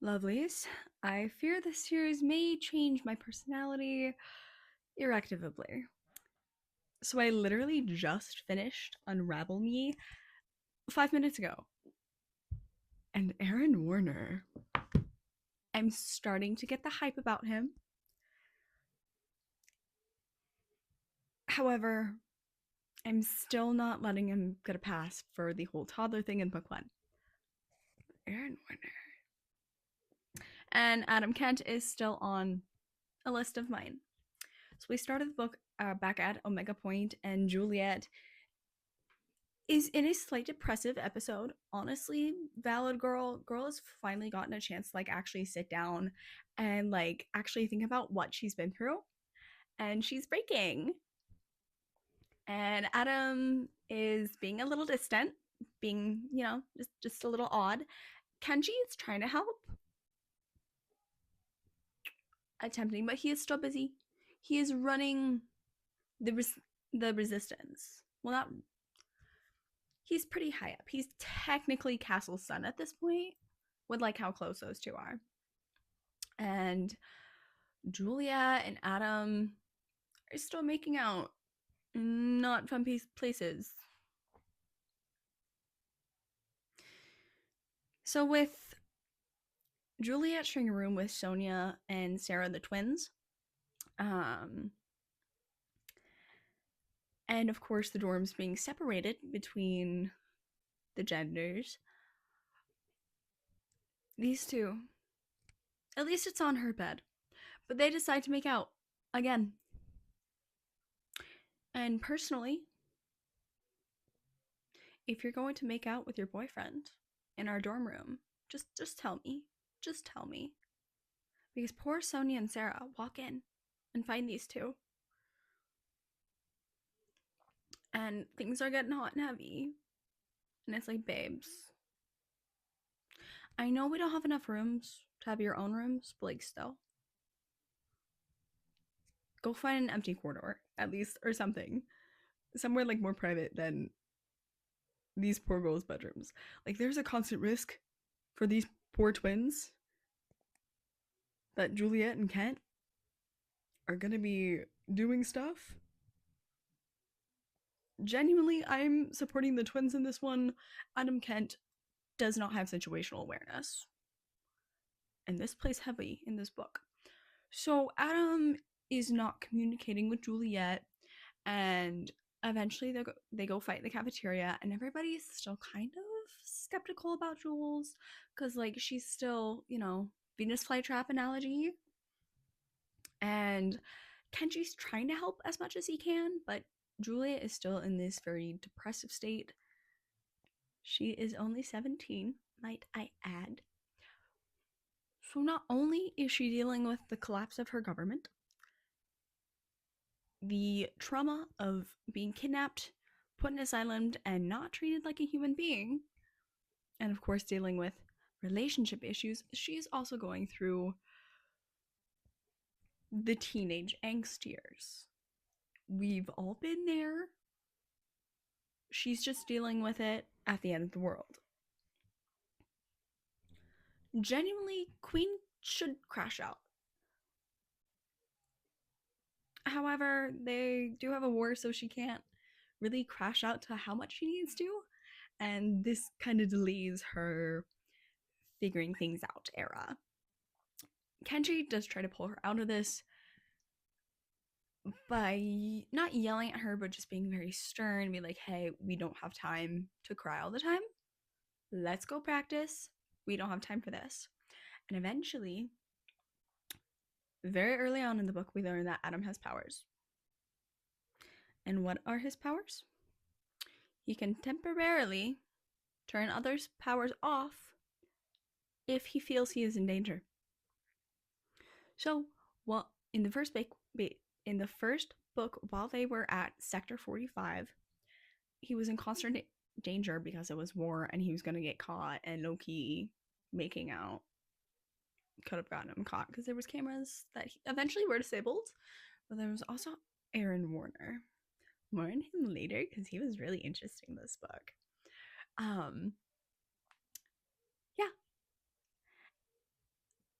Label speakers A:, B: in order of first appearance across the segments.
A: Lovelies, I fear this series may change my personality irretrievably. So I literally just finished Unravel Me 5 minutes ago. And Aaron Warner, I'm starting to get the hype about him. However, I'm still not letting him get a pass for the whole toddler thing in book one. Aaron Warner. And Adam Kent is still on a list of mine. So we started the book back at Omega Point, and Juliet is in a slight depressive episode. Honestly, valid girl has finally gotten a chance to actually sit down and actually think about what she's been through, and she's breaking. And Adam is being a little distant, being, just a little odd. Kenji is trying to help, attempting, but he is still busy. He is running the the resistance. Well, not, he's pretty high up. He's technically Castle's son at this point, with how close those two are. And Julia and Adam are still making out. Not fun places. So with Juliet sharing a room with Sonia and Sarah, the twins, and of course the dorms being separated between the genders, these two, at least it's on her bed, but they decide to make out again. And personally, if you're going to make out with your boyfriend in our dorm room, just tell me. Just tell me. Because poor Sonia and Sarah walk in and find these two. And things are getting hot and heavy. And it's like, babes, I know we don't have enough rooms to have your own rooms, but still. Go find an empty corridor, at least, or something. Somewhere more private than these poor girls' bedrooms. There's a constant risk for these poor twins that Juliet and Kent are gonna be doing stuff. Genuinely, I'm supporting the twins in this one. Adam Kent does not have situational awareness. And this plays heavy in this book. So Adam is not communicating with Juliet, and eventually they go fight in the cafeteria, and everybody's still kind of skeptical about Jules because she's still, Venus flytrap analogy. And Kenji's trying to help as much as he can, but Juliet is still in this very depressive state. She is only 17, might I add. So not only is she dealing with the collapse of her government, the trauma of being kidnapped, put in asylum, and not treated like a human being, and of course dealing with relationship issues, she's also going through the teenage angst years. We've all been there. She's just dealing with it at the end of the world. Genuinely, Queen should crash out. However, they do have a war, so she can't really crash out to how much she needs to. And this kind of delays her figuring things out era. Kenji does try to pull her out of this by not yelling at her, but just being very stern, be like, hey, we don't have time to cry all the time. Let's go practice. We don't have time for this. And eventually, very early on in the book, we learn that Adam has powers. And what are his powers? He can temporarily turn others' powers off if he feels he is in danger. So, well, in the first book, while they were at Sector 45, he was in constant danger because it was war and he was going to get caught, and Loki making out could have gotten him caught because there was cameras that eventually were disabled. But there was also Aaron Warner. More on him later because he was really interesting this book. Yeah.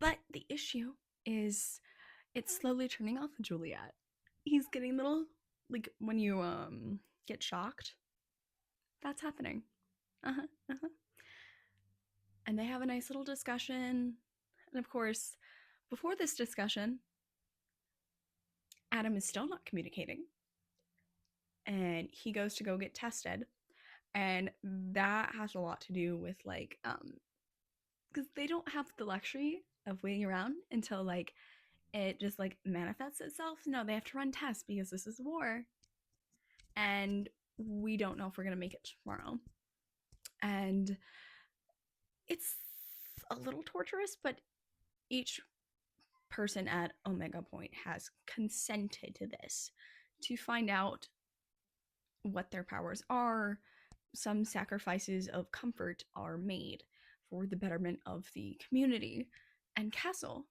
A: But the issue is it's slowly turning off Juliet. He's getting little, like when you get shocked. That's happening. Uh-huh. Uh-huh. And they have a nice little discussion. And of course, before this discussion, Adam is still not communicating. And he goes to go get tested. And that has a lot to do with like because they don't have the luxury of waiting around until like it just like manifests itself. No, they have to run tests because this is war. And we don't know if we're gonna make it tomorrow. And it's a little torturous, but each person at Omega Point has consented to this to find out what their powers are. Some sacrifices of comfort are made for the betterment of the community. And Castle,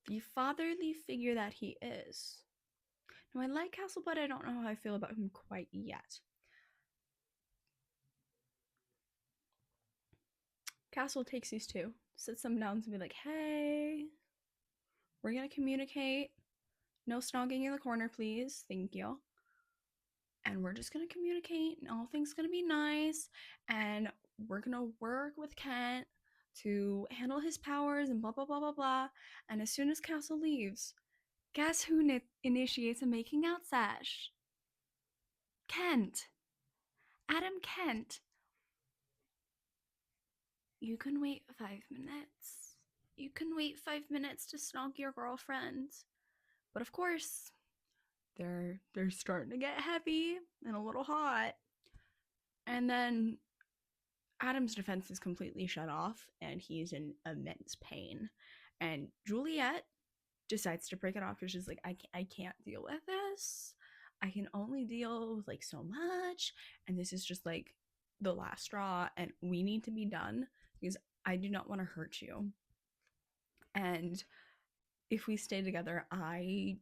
A: the fatherly figure that he is. Now, I like Castle, but I don't know how I feel about him quite yet. Castle takes these two, sits them down and be like, hey, we're gonna communicate. No snogging in the corner, please. Thank you. And we're just gonna communicate, and all things gonna be nice. And we're gonna work with Kent to handle his powers and blah blah blah blah blah. And as soon as Castle leaves, guess who initiates a making out sesh? Kent. Adam Kent. You can wait 5 minutes. You can wait 5 minutes to snog your girlfriend. But of course, they're starting to get heavy and a little hot. And then Adam's defense is completely shut off and he's in immense pain. And Juliet decides to break it off because she's like, I can't deal with this. I can only deal with like so much. And this is just like the last straw. And we need to be done because I do not want to hurt you. And if we stay together, I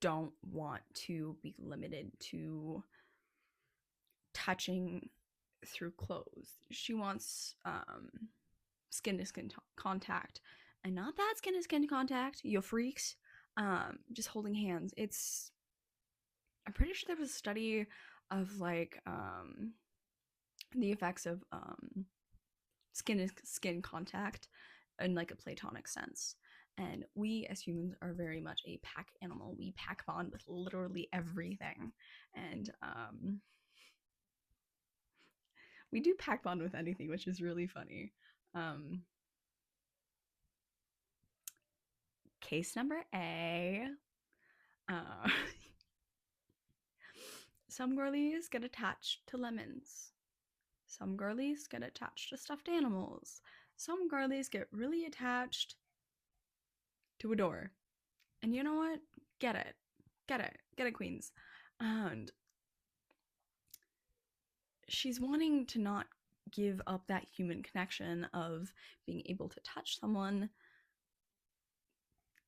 A: don't want to be limited to touching through clothes. She wants skin to skin contact, and not that skin to skin contact, you freaks. Just holding hands. I'm pretty sure there was a study of like the effects of skin to skin contact in like a platonic sense. And we as humans are very much a pack animal. We pack bond with literally everything. And we do pack bond with anything, which is really funny. Case number A. Uh, some girlies get attached to lemons. Some girlies get attached to stuffed animals. Some girlies get really attached to a door. And you know what? Get it. Get it. Get it, queens. And she's wanting to not give up that human connection of being able to touch someone.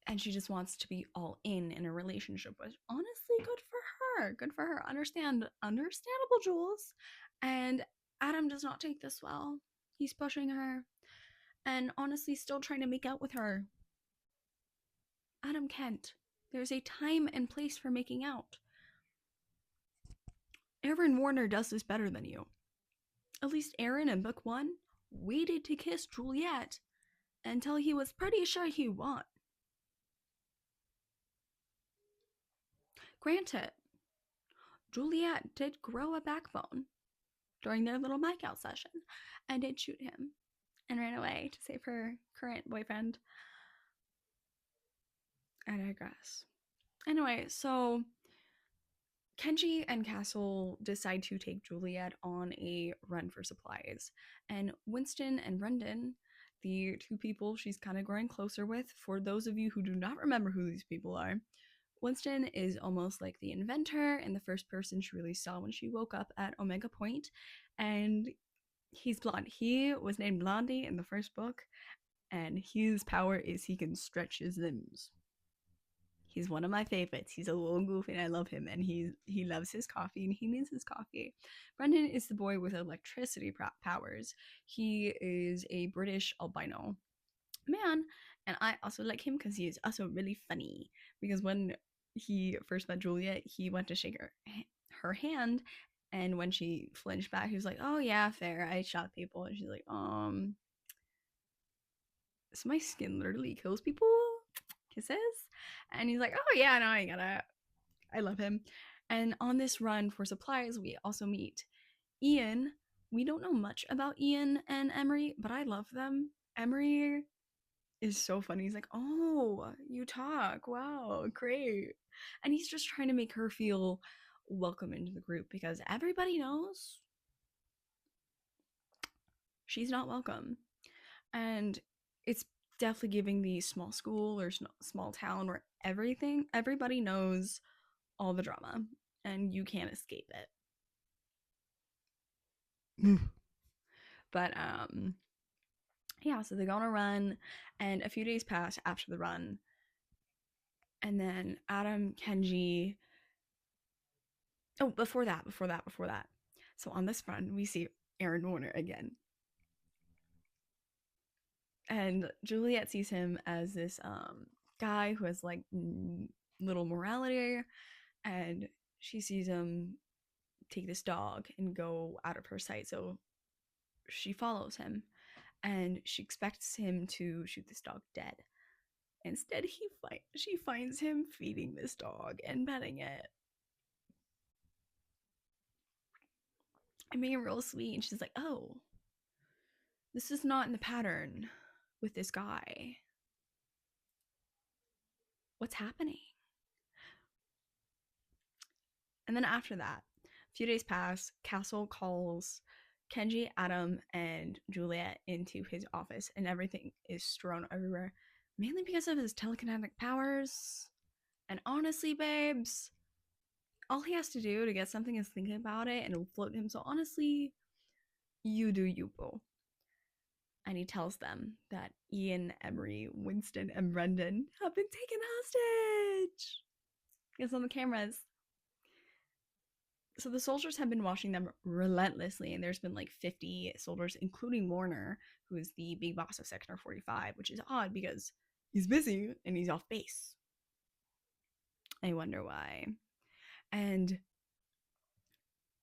A: And she just wants to be all in a relationship, which honestly, good for her. Good for her. Understandable, Jules. And Adam does not take this well. He's pushing her and honestly still trying to make out with her. Adam Kent, there's a time and place for making out. Aaron Warner does this better than you. At least Aaron in book 1 waited to kiss Juliet until he was pretty sure he won. Granted, Juliet did grow a backbone during their little makeout session and did shoot him and ran away to save her current boyfriend. I digress. Anyway, so Kenji and Castle decide to take Juliet on a run for supplies. And Winston and Brendan, the two people she's kind of growing closer with, for those of you who do not remember who these people are, Winston is almost like the inventor and the first person she really saw when she woke up at Omega Point. And he's blonde. He was named Blondie in the first book, and his power is he can stretch his limbs. He's one of my favorites. He's a little goofy and I love him. And he loves his coffee and he needs his coffee. Brendan is the boy with electricity powers. He is a British albino man. And I also like him because he is also really funny. Because when he first met Juliet, he went to shake her hand. And when she flinched back, he was like, "Oh yeah, fair. I shot people." And she's like, so my skin literally kills people. Kisses. And he's like, "Oh yeah, no, I gotta." I love him. And on this run for supplies, we also meet Ian. We don't know much about Ian and Emery, but I love them. Emery is so funny. He's like, "Oh, you talk. Wow, great." And he's just trying to make her feel welcome into the group because everybody knows she's not welcome. And it's definitely giving the small school or small town where everybody knows all the drama and you can't escape it. But yeah, so they go on a run and a few days pass after the run. And then Adam, Kenji, oh, before that. So on this run, we see Aaron Warner again. And Juliet sees him as this guy who has like little morality, and she sees him take this dog and go out of her sight. So she follows him and she expects him to shoot this dog dead. Instead, she finds him feeding this dog and petting it and being real sweet. And she's like, "Oh, this is not in the pattern with this guy. What's happening?" And then after that, a few days pass. Castle calls Kenji, Adam, and Juliet into his office, and everything is strewn everywhere, mainly because of his telekinetic powers. And honestly, babes, all he has to do to get something is thinking about it and it'll float him. So honestly, you do you, boo. And he tells them that Ian, Emery, Winston, and Brendan have been taken hostage. It's on the cameras. So the soldiers have been watching them relentlessly, and there's been like 50 soldiers, including Warner, who is the big boss of Sector 45, which is odd because he's busy and he's off base. I wonder why. And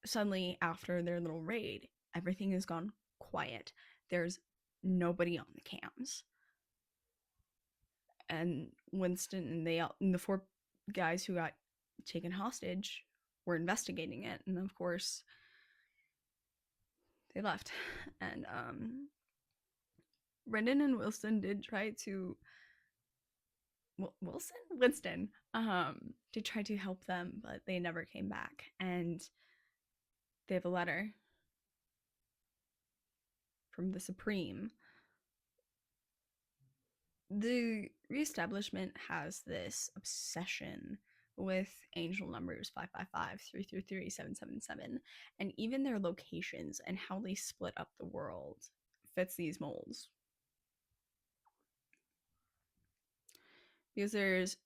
A: suddenly, after their little raid, everything has gone quiet. There's nobody on the cams. And Winston and the four guys who got taken hostage were investigating it, and of course, they left. And Brendan and Wilson did try to Winston did try to help them, but they never came back. And they have a letter from the Supreme. The reestablishment has this obsession with angel numbers 555, 333, 777, and even their locations and how they split up the world fits these molds. Because there's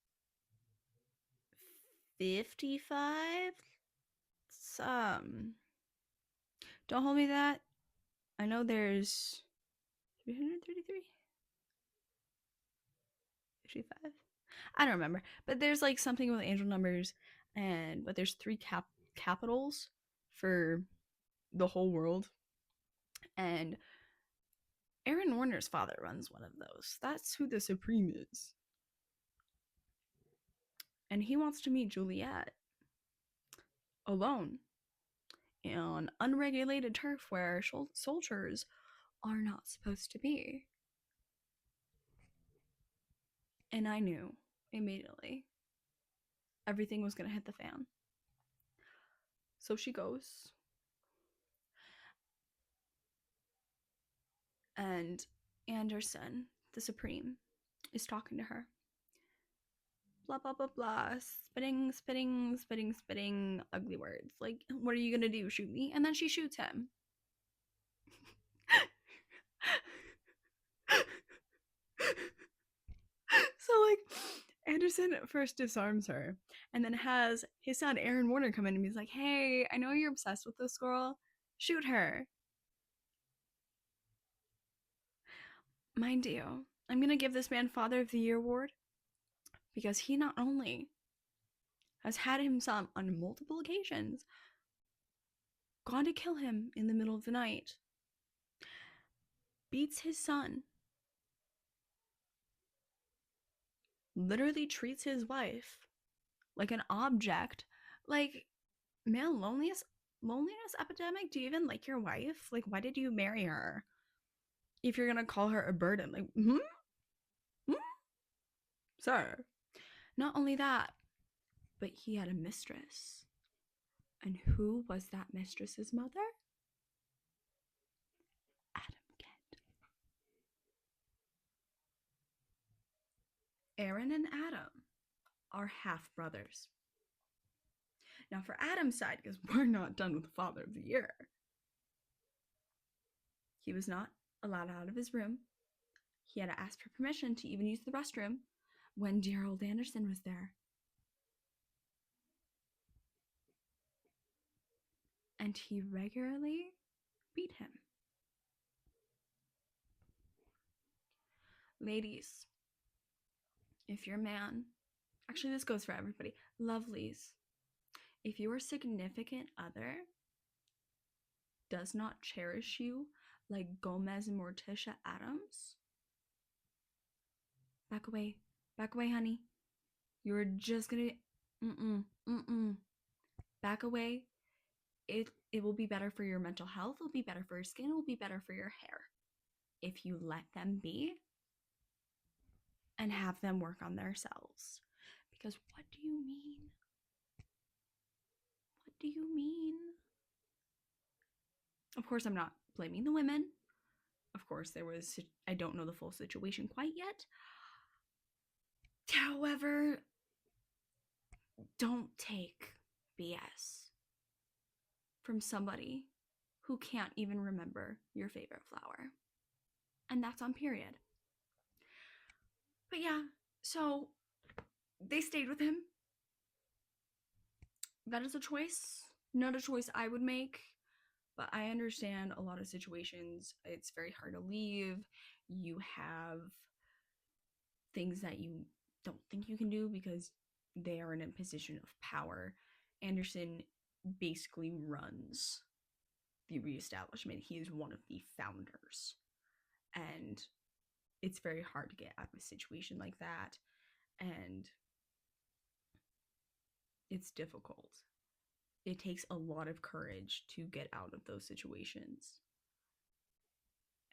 A: 55 some, don't hold me to that. I know there's 333, 55. I don't remember, but there's like something with angel numbers, but there's three capitals for the whole world, and Aaron Warner's father runs one of those. That's who the Supreme is, and he wants to meet Juliet alone on unregulated turf where soldiers are not supposed to be. And I knew immediately everything was going to hit the fan. So she goes, and Anderson, the Supreme, is talking to her. Blah, blah, blah, blah. Spitting, spitting, spitting, spitting, ugly words. Like, what are you going to do? Shoot me? And then she shoots him. So, like, Anderson first disarms her and then has his son Aaron Warner come in and he's like, hey, I know you're obsessed with this girl. Shoot her. Mind you, I'm going to give this man Father of the Year award because he not only has had him some on multiple occasions gone to kill him in the middle of the night, beats his son, literally treats his wife like an object, like male loneliness epidemic. Do you even like your wife? Like, why did you marry her if you're gonna call her a burden? Like, sir. Not only that, but he had a mistress. And who was that mistress's mother? Adam Kent. Aaron and Adam are half brothers. Now, for Adam's side, because we're not done with the Father of the Year, he was not allowed out of his room. He had to ask for permission to even use the restroom when dear old Anderson was there. And he regularly beat him. Ladies, if your man, actually this goes for everybody, lovelies, if your significant other does not cherish you like Gomez and Morticia Adams, back away, honey. You're just gonna, back away. It will be better for your mental health, it'll be better for your skin, it will be better for your hair if you let them be and have them work on themselves. Because what do you mean? What do you mean? Of course, I'm not blaming the women. Of course, I don't know the full situation quite yet. However, don't take BS from somebody who can't even remember your favorite flower. And that's on period. But yeah, so they stayed with him. That is a choice. Not a choice I would make. But I understand a lot of situations. It's very hard to leave. You have things that you don't think you can do because they are in a position of power. Anderson basically runs the reestablishment. He is one of the founders. And it's very hard to get out of a situation like that. And it's difficult. It takes a lot of courage to get out of those situations.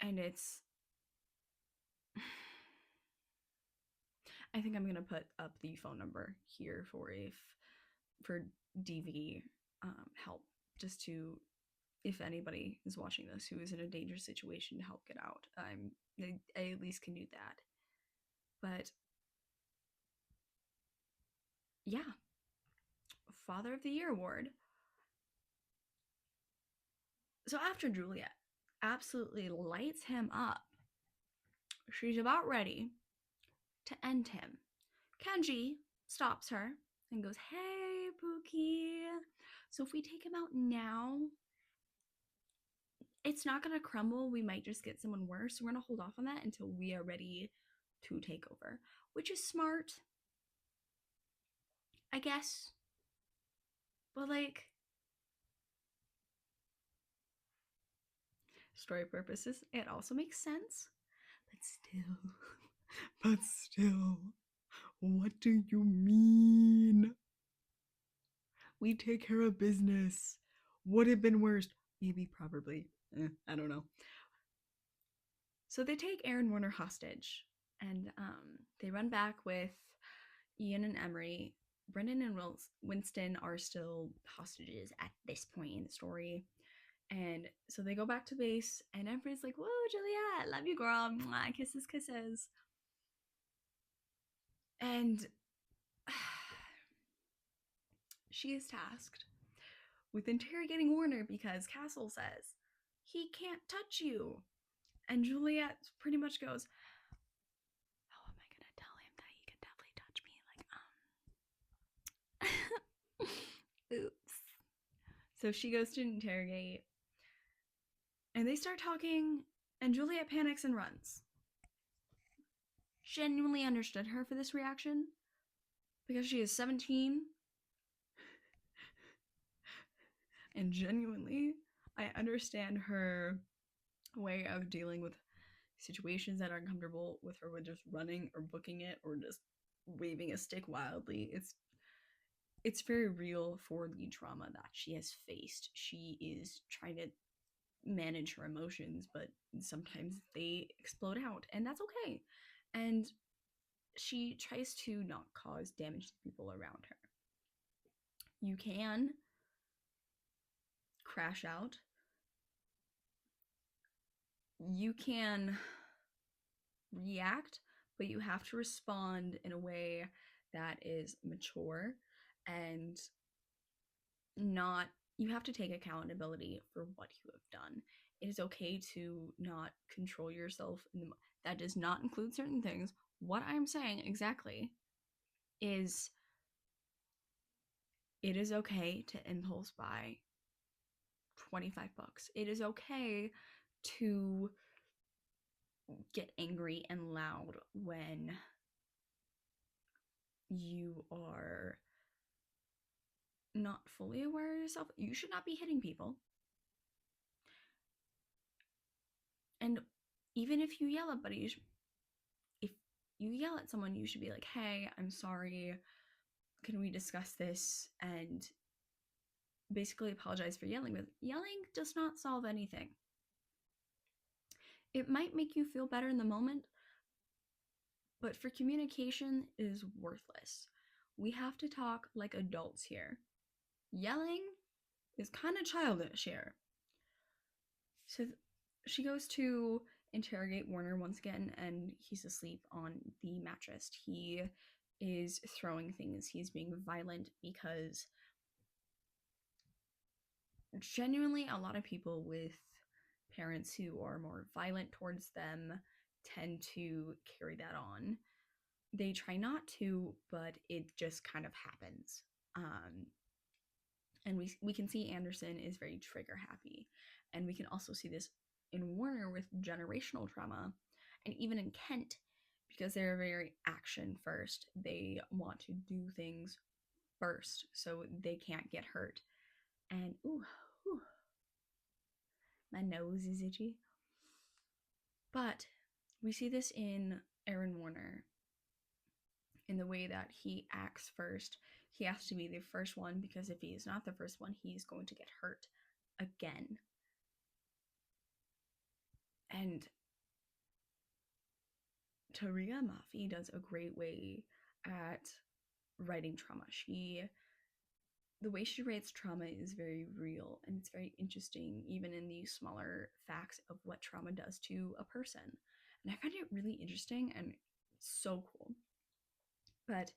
A: And it's... I think I'm going to put up the phone number here for DV help, just to, if anybody is watching this who is in a dangerous situation, to help get out. I at least can do that. But yeah, Father of the Year award. So after Juliet absolutely lights him up, she's about ready to end him. Kenji stops her and goes, hey, Pookie. So if we take him out now, it's not going to crumble. We might just get someone worse. So we're going to hold off on that until we are ready to take over, which is smart, I guess. But like, story purposes, it also makes sense. But still, what do you mean? We take care of business. Would have been worse. Maybe, probably. I don't know. So they take Aaron Warner hostage, and they run back with Ian and Emery. Brendan and Winston are still hostages at this point in the story. And so they go back to base, and everybody's like, whoa, Juliet, love you, girl. Mwah, kisses, kisses. And she is tasked with interrogating Warner because Castle says, he can't touch you. And Juliet pretty much goes, how am I going to tell him that he can definitely touch me? Like, Oops. So she goes to interrogate, and they start talking, and Juliet panics and runs. Genuinely understood her for this reaction because she is 17, and genuinely, I understand her way of dealing with situations that are uncomfortable with her with just running or booking it or just waving a stick wildly. It's very real for the trauma that she has faced. She is trying to manage her emotions, but sometimes they explode out, and that's okay. And she tries to not cause damage to people around her. You can crash out. You can react, but you have to respond in a way that is mature and not, you have to take accountability for what you have done. It is okay to not control yourself. That does not include certain things. What I'm saying exactly is it is okay to impulse buy $25. It is okay to get angry and loud when you are not fully aware of yourself. You should not be hitting people. And even if you yell at buddies, if you yell at someone, you should be like, hey, I'm sorry. Can we discuss this? And basically apologize for yelling. But yelling does not solve anything. It might make you feel better in the moment, but for communication, it is worthless. We have to talk like adults here. Yelling is kind of childish here. So she goes to interrogate Warner once again, and he's asleep on the mattress. He is throwing things. He's being violent because genuinely a lot of people with parents who are more violent towards them tend to carry that on. They try not to, but it just kind of happens. And we can see Anderson is very trigger happy, and we can also see this in Warner with generational trauma, and even in Kent, because they're very action first. They want to do things first so they can't get hurt. And ooh, my nose is itchy. But we see this in Aaron Warner in the way that he acts first. He has to be the first one, because if he is not the first one, he's going to get hurt again. And Tahereh Mafi does a great way at writing trauma. The way she writes trauma is very real, and it's very interesting, even in the smaller facts of what trauma does to a person. And I find it really interesting and so cool. But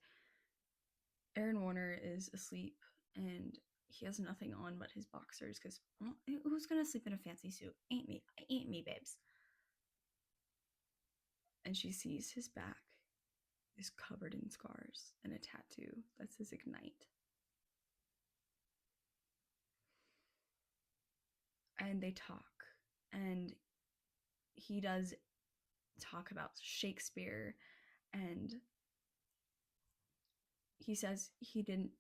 A: Aaron Warner is asleep, and he has nothing on but his boxers, because who's gonna sleep in a fancy suit? Ain't me, babes. And she sees his back is covered in scars and a tattoo that says Ignite. And they talk, and he does talk about Shakespeare, and he says he didn't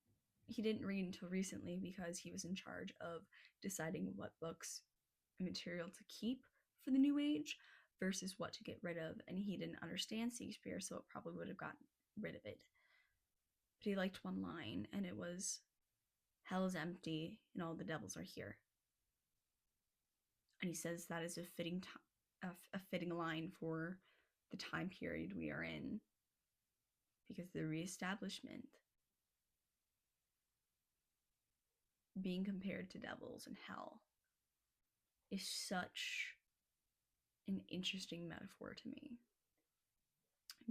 A: read until recently because he was in charge of deciding what books and material to keep for the new age versus what to get rid of, and he didn't understand Shakespeare, so it probably would have gotten rid of it. But he liked one line, and it was, hell is empty and all the devils are here. And he says that is a fitting line for the time period we are in, because the reestablishment being compared to devils and hell is such an interesting metaphor to me,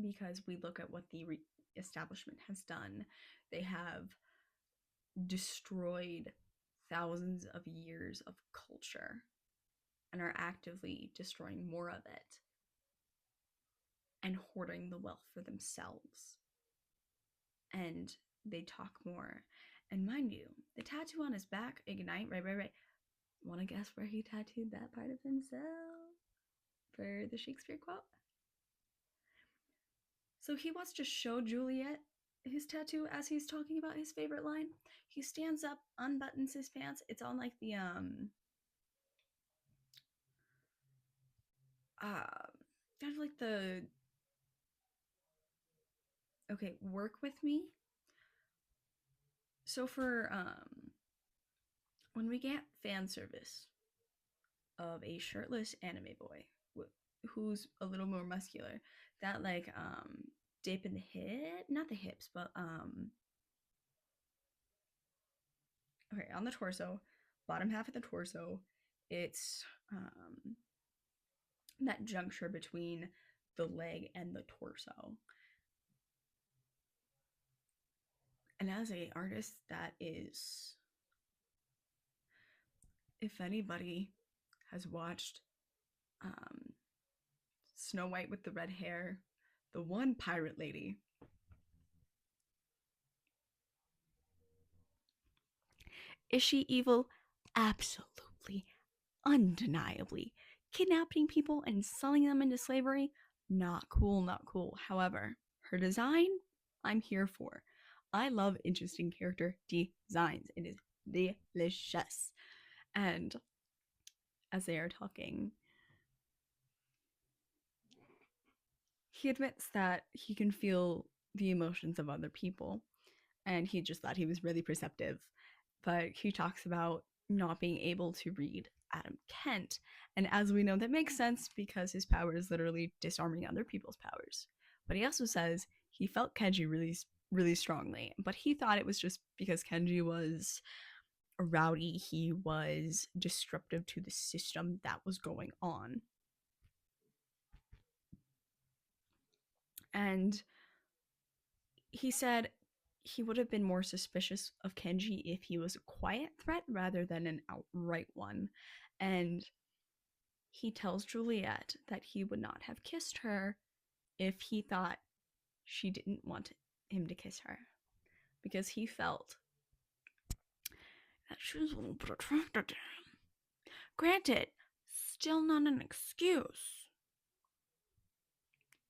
A: because we look at what the establishment has done. They have destroyed thousands of years of culture and are actively destroying more of it and hoarding the wealth for themselves. And they talk more. And mind you, the tattoo on his back, ignite, right. Want to guess where he tattooed that part of himself for the Shakespeare quote? So he wants to show Juliet his tattoo as he's talking about his favorite line. He stands up, unbuttons his pants. It's on like the kind of like the okay, work with me. So for when we get fan service of a shirtless anime boy who's a little more muscular, that like dip in the hip, not the hips, but okay, on the torso, bottom half of the torso, it's that juncture between the leg and the torso. And as a artist, that is, if anybody has watched Snow White with the red hair, the one pirate lady, is she evil? Absolutely, undeniably. Kidnapping people and selling them into slavery? Not cool, not cool. However, her design, I'm here for. I love interesting character designs. It is delicious. And as they are talking, he admits that he can feel the emotions of other people. And he just thought he was really perceptive. But he talks about not being able to read Adam Kent. And as we know, that makes sense because his power is literally disarming other people's powers. But he also says he felt Kenji really strongly, but he thought it was just because Kenji was rowdy, he was disruptive to the system that was going on. And he said he would have been more suspicious of Kenji if he was a quiet threat rather than an outright one. And he tells Juliet that he would not have kissed her if he thought she didn't want him to kiss her, because he felt that she was a little bit attracted to him. Granted, still not an excuse,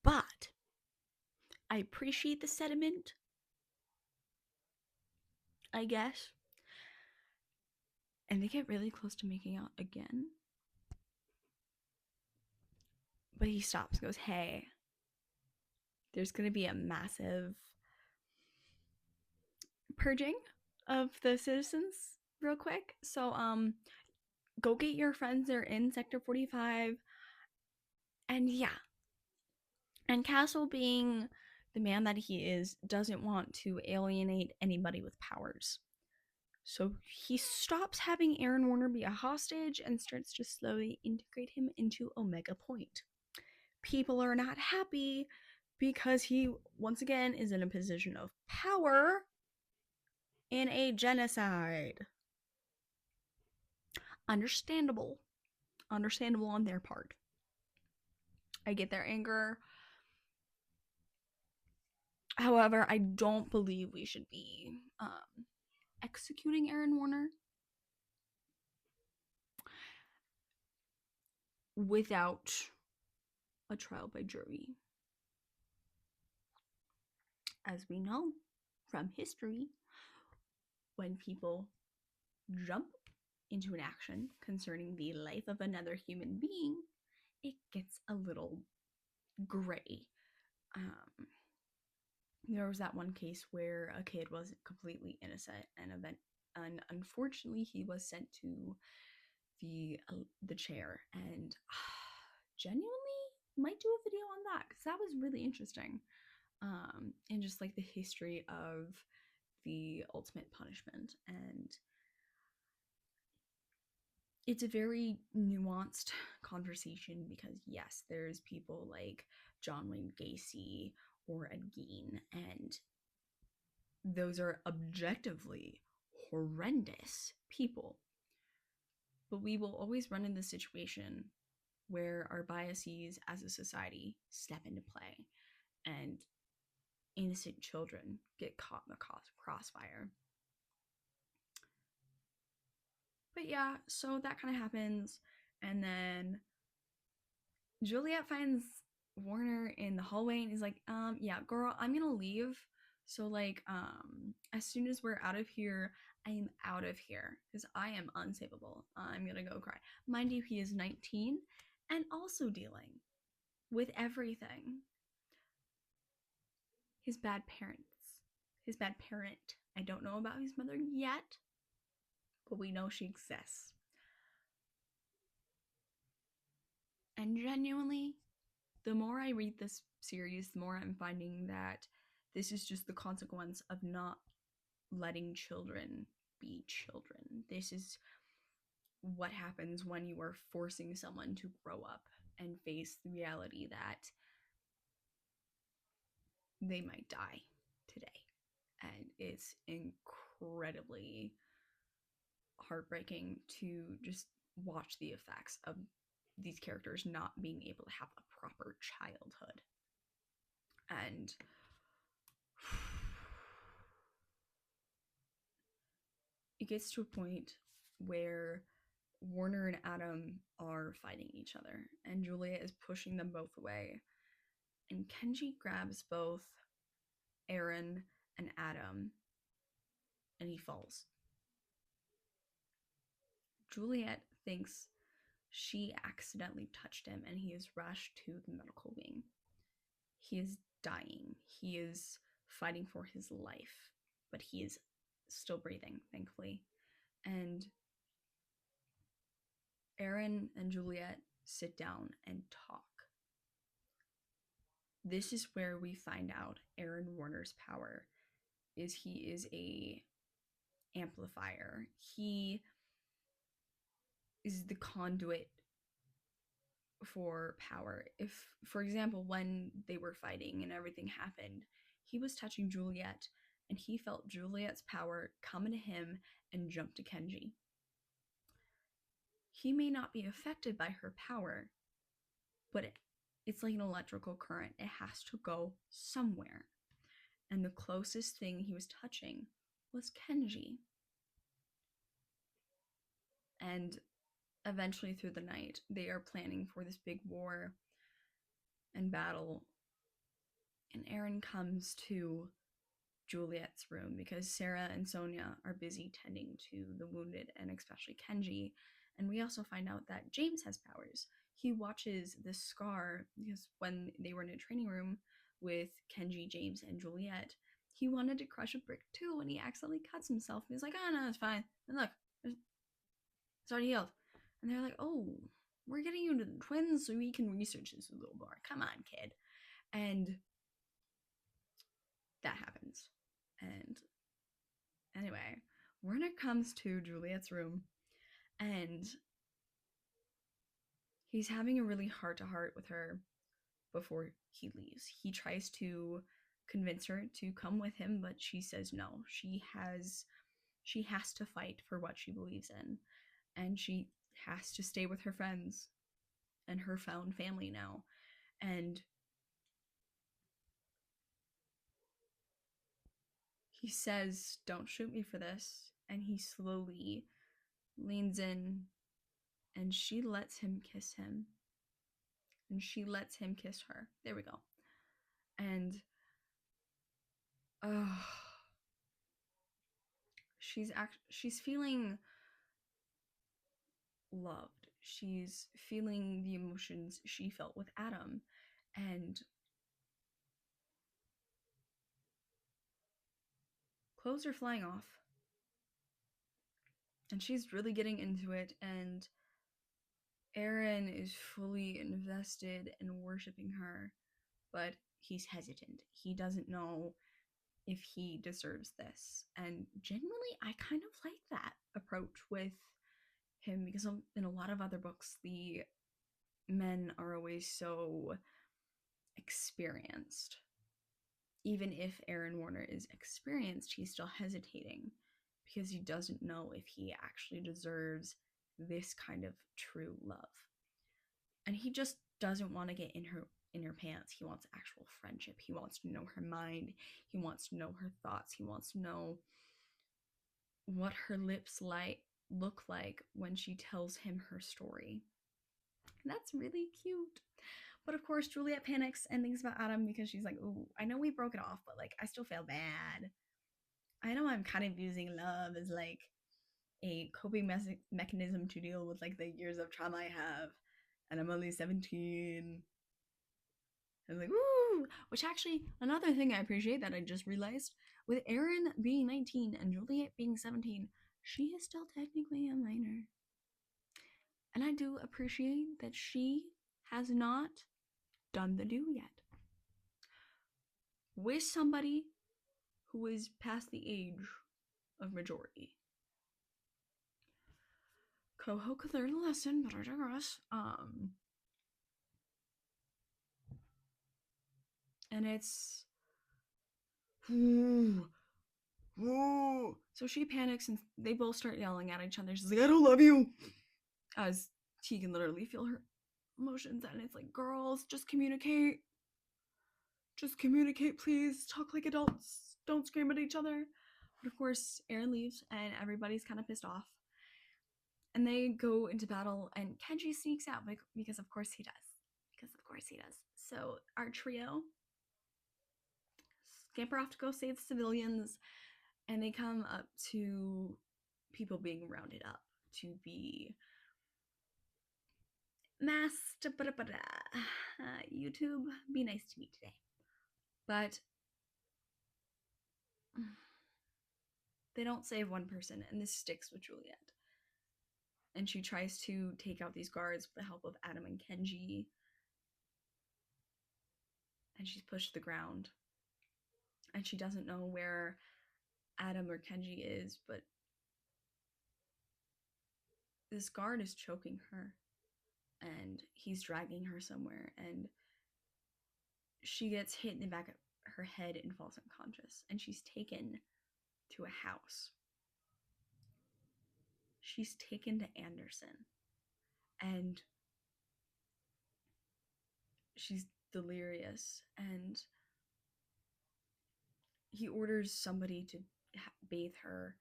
A: but I appreciate the sentiment, I guess. And they get really close to making out again. But he stops, goes, hey, there's going to be a massive purging of the citizens real quick. So, go get your friends. They're in Sector 45. And yeah. And Castle, being the man that he is, doesn't want to alienate anybody with powers. So he stops having Aaron Warner be a hostage and starts to slowly integrate him into Omega Point. People are not happy because he, once again, is in a position of power in a genocide. Understandable. Understandable on their part. I get their anger. However, I don't believe we should be executing Aaron Warner without a trial by jury. As we know from history, when people jump into an action concerning the life of another human being, it gets a little gray. There was that one case where a kid was completely innocent, and unfortunately he was sent to the chair, and genuinely might do a video on that because that was really interesting. And just like the history of the ultimate punishment, and it's a very nuanced conversation because yes, there's people like John Wayne Gacy or Ed Gein, and those are objectively horrendous people. But we will always run into the situation where our biases as a society step into play and innocent children get caught in the crossfire. But yeah, so that kind of happens. And then Juliet finds Warner in the hallway and he's like, yeah, girl, I'm gonna leave. So like, as soon as we're out of here, I am out of here because I am unsavable. I'm gonna go cry. Mind you, he is 19 and also dealing with everything. His bad parents. His bad parent. I don't know about his mother yet, but we know she exists. And genuinely, the more I read this series, the more I'm finding that this is just the consequence of not letting children be children. This is what happens when you are forcing someone to grow up and face the reality that they might die today. And it's incredibly heartbreaking to just watch the effects of these characters not being able to have a proper childhood. And it gets to a point where Warner and Adam are fighting each other, and Julia is pushing them both away. And Kenji grabs both Aaron and Adam, and he falls. Juliet thinks she accidentally touched him, and he is rushed to the medical wing. He is dying. He is fighting for his life, but he is still breathing, thankfully. And Aaron and Juliet sit down and talk. This is where we find out Aaron Warner's power is he is a amplifier. He is the conduit for power. If, for example, when they were fighting and everything happened, he was touching Juliet and he felt Juliet's power come into him and jump to Kenji. He may not be affected by her power, but it's like an electrical current. It has to go somewhere. And the closest thing he was touching was Kenji. And eventually through the night, they are planning for this big war and battle. And Aaron comes to Juliet's room because Sarah and Sonia are busy tending to the wounded and especially Kenji. And we also find out that James has powers. He watches the scar because when they were in a training room with Kenji, James, and Juliet, he wanted to crush a brick too and he accidentally cuts himself. And he's like, oh no, it's fine. And look, it's already healed. And they're like, oh, we're getting you to the twins so we can research this a little more. Come on, kid. And that happens. And anyway, Werner comes to Juliet's room and he's having a really heart-to-heart with her before he leaves. He tries to convince her to come with him, but she says no. She has to fight for what she believes in, and she has to stay with her friends and her found family now. And he says, "Don't shoot me for this." And he slowly leans in and she lets him kiss him. And she lets him kiss her. There we go. And she's feeling loved. She's feeling the emotions she felt with Adam. And clothes are flying off. And she's really getting into it. And Aaron is fully invested in worshiping her. But he's hesitant. He doesn't know if he deserves this. And genuinely, I kind of like that approach with him because in a lot of other books, the men are always so experienced. Even if Aaron Warner is experienced, he's still hesitating because he doesn't know if he actually deserves this kind of true love. And he just doesn't want to get in her pants. He wants actual friendship. He wants to know her mind. He wants to know her thoughts. He wants to know what her lips like, look like when she tells him her story. And that's really cute. But of course, Juliet panics and thinks about Adam because she's like, "Ooh, I know we broke it off, but like, I still feel bad. I know I'm kind of using love as like a coping mechanism to deal with like the years of trauma I have, and I'm only 17." And like, woo! Which actually, another thing I appreciate that I just realized, with Aaron being 19 and Juliet being 17, she is still technically a minor. And I do appreciate that she has not done the do yet with somebody who is past the age of majority. Coho could learn a lesson, but I digress. And it's so she panics and they both start yelling at each other. She's like, "I don't love you," as he can literally feel her emotions, and it's like, girls, just communicate. Just communicate, please. Talk like adults. Don't scream at each other. But of course, Aaron leaves, and everybody's kind of pissed off. And they go into battle, and Kenji sneaks out because of course he does. Because of course he does. So our trio scamper off to go save the civilians, and they come up to people being rounded up to be masked. YouTube, be nice to me today. But they don't save one person, and this sticks with Juliet. And she tries to take out these guards with the help of Adam and Kenji. And she's pushed to the ground. And she doesn't know where Adam or Kenji is, but this guard is choking her. And he's dragging her somewhere. And she gets hit in the back of her head and falls unconscious. And she's taken to a house. She's taken to Anderson. And she's delirious. And he orders somebody to bathe her,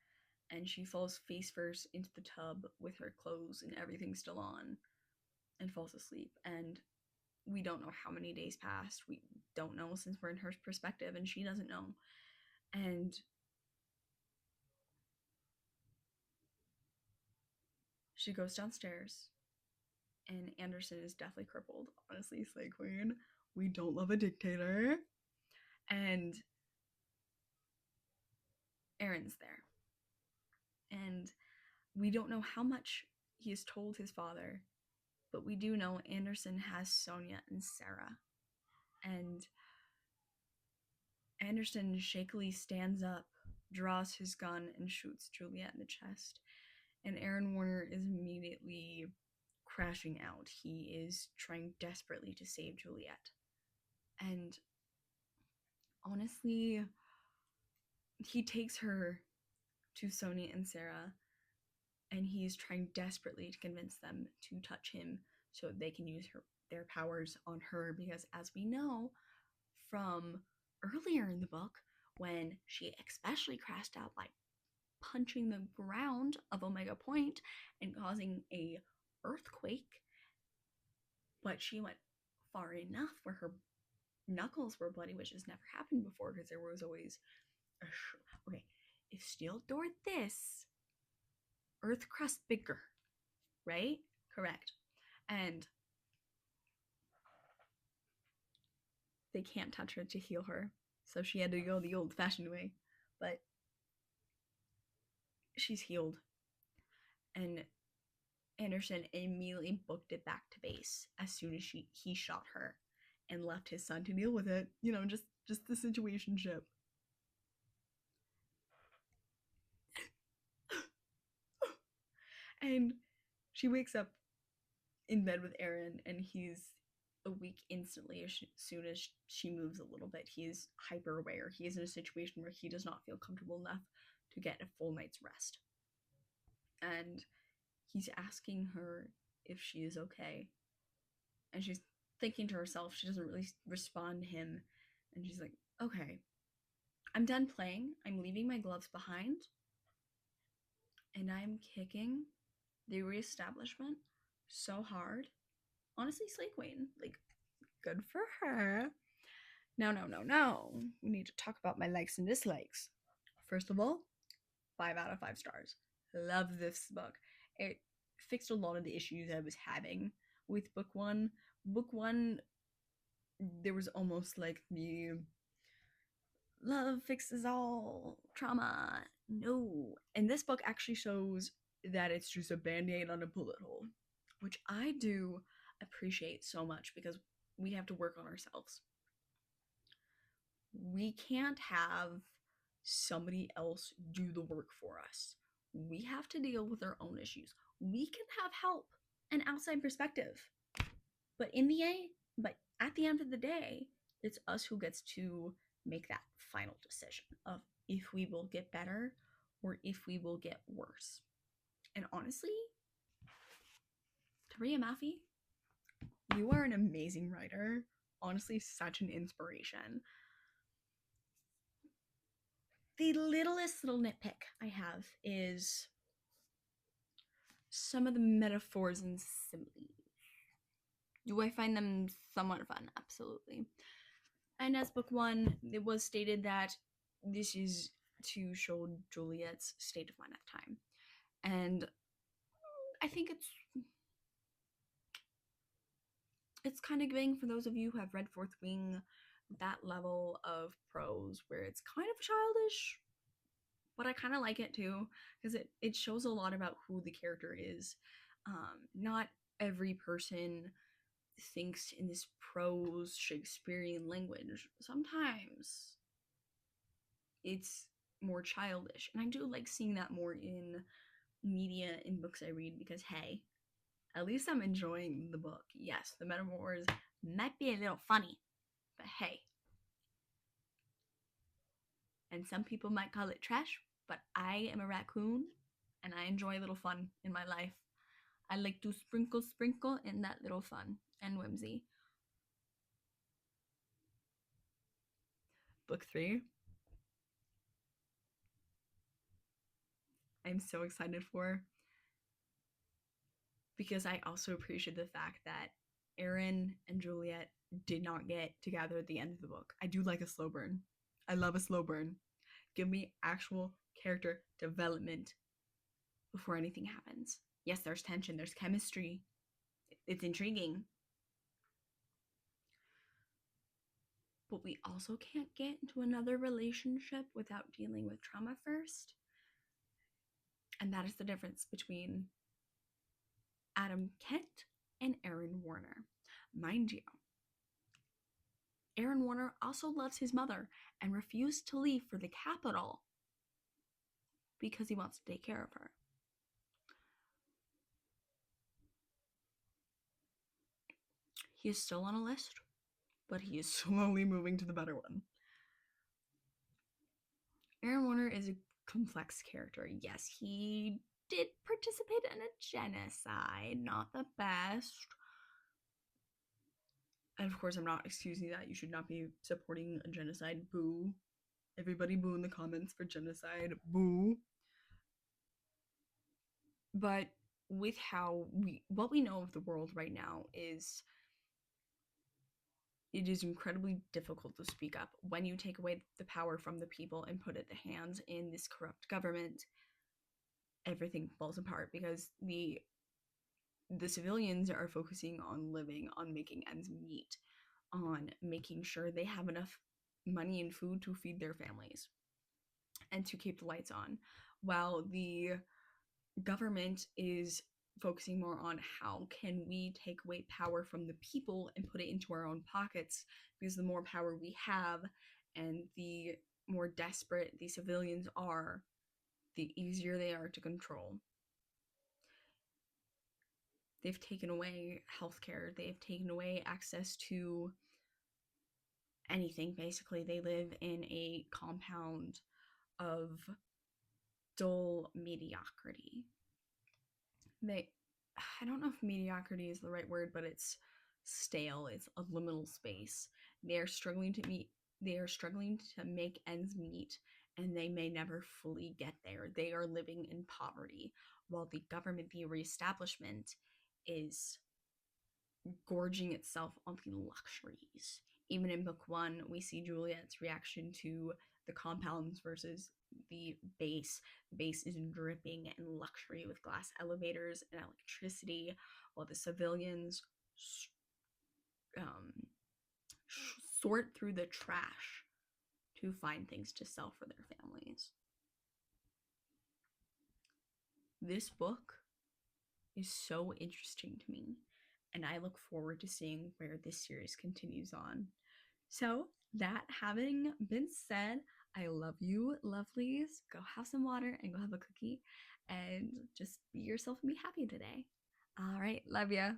A: and she falls face first into the tub with her clothes and everything still on and falls asleep. And we don't know how many days passed. We don't know, since we're in her perspective and she doesn't know. And she goes downstairs, and Anderson is deathly crippled. Honestly, Slay Queen, we don't love a dictator. And Aaron's there. And we don't know how much he has told his father, but we do know Anderson has Sonia and Sarah. And Anderson shakily stands up, draws his gun, and shoots Juliet in the chest. And Aaron Warner is immediately crashing out. He is trying desperately to save Juliet. And honestly, he takes her to Sonia and Sarah, and he's trying desperately to convince them to touch him so they can use their powers on her, because as we know from earlier in the book, when she especially crashed out by punching the ground of Omega Point and causing a earthquake, but she went far enough where her knuckles were bloody, which has never happened before because there was always okay, if steel door this, earth crust bigger, right? Correct. And they can't touch her to heal her, so she had to go the old-fashioned way. But she's healed, and Anderson immediately booked it back to base as soon as he shot her and left his son to deal with it. You know, just the situationship. And she wakes up in bed with Aaron, and he's awake instantly as soon as she moves a little bit. He is hyper aware. He is in a situation where he does not feel comfortable enough to get a full night's rest. And he's asking her if she is okay. And she's thinking to herself, she doesn't really respond to him. And she's like, okay, I'm done playing. I'm leaving my gloves behind. and I'm kicking the reestablishment so hard. Honestly, Slay Queen, like, good for her. No, no, no, no. We need to talk about my likes and dislikes. First of all, 5 out of 5 stars. Love this book. It fixed a lot of the issues I was having with book one. Book one, there was almost like the love fixes all trauma. No. And this book actually shows that it's just a band aid on a bullet hole, which I do appreciate so much because we have to work on ourselves. We can't have somebody else do the work for us. We have to deal with our own issues. We can have help, an outside perspective. But at the end of the day, it's us who gets to make that final decision of if we will get better or if we will get worse. And honestly, Tahereh Mafi, you are an amazing writer. Honestly, such an inspiration. The littlest little nitpick I have is some of the metaphors and similes. Do I find them somewhat fun? Absolutely. And as book one, it was stated that this is to show Juliet's state of mind at the time. And I think it's kind of giving for those of you who have read Fourth Wing, that level of prose where it's kind of childish, but I kind of like it too because it shows a lot about who the character is. Not every person thinks in this prose Shakespearean language. Sometimes it's more childish, and I do like seeing that more in media in books I read because hey, at least I'm enjoying the book. Yes, the metaphors might be a little funny, but hey. And some people might call it trash, but I am a raccoon and I enjoy a little fun in my life. I like to sprinkle in that little fun and whimsy. Book 3. I'm so excited for because I also appreciate the fact that Aaron and Juliet did not get together at the end of the book. I do like a slow burn. I love a slow burn. Give me actual character development before anything happens. Yes, there's tension, there's chemistry. It's intriguing. But we also can't get into another relationship without dealing with trauma first. And that is the difference between Adam Kent and Aaron Warner. Mind you, Aaron Warner also loves his mother and refused to leave for the capital because he wants to take care of her. He is still on a list, but he is slowly moving to the better one. Aaron Warner is a complex character. Yes, he did participate in a genocide, not the best. And of course, I'm not excusing that. You should not be supporting a genocide. Boo. Everybody boo in the comments for genocide. Boo. But with what we know of the world right now is it is incredibly difficult to speak up when you take away the power from the people and put it in the hands in this corrupt government. Everything falls apart because the civilians are focusing on living, on making ends meet, on making sure they have enough money and food to feed their families and to keep the lights on, while the government is focusing more on how can we take away power from the people and put it into our own pockets, because the more power we have and the more desperate the civilians are, the easier they are to control. They've taken away healthcare, they've taken away access to anything. Basically, they live in a compound of dull mediocrity. I don't know if mediocrity is the right word, but it's stale, it's a liminal space. They are struggling to make ends meet, and they may never fully get there. They are living in poverty, while the government, the reestablishment, is gorging itself on the luxuries. Even in book one, we see Juliet's reaction to the compounds versus the base. The base is dripping in luxury with glass elevators and electricity, while the civilians um, sort through the trash to find things to sell for their families. This book is so interesting to me, and I look forward to seeing where this series continues on. So, that having been said, I love you, lovelies. Go have some water and go have a cookie and just be yourself and be happy today. All right, love ya.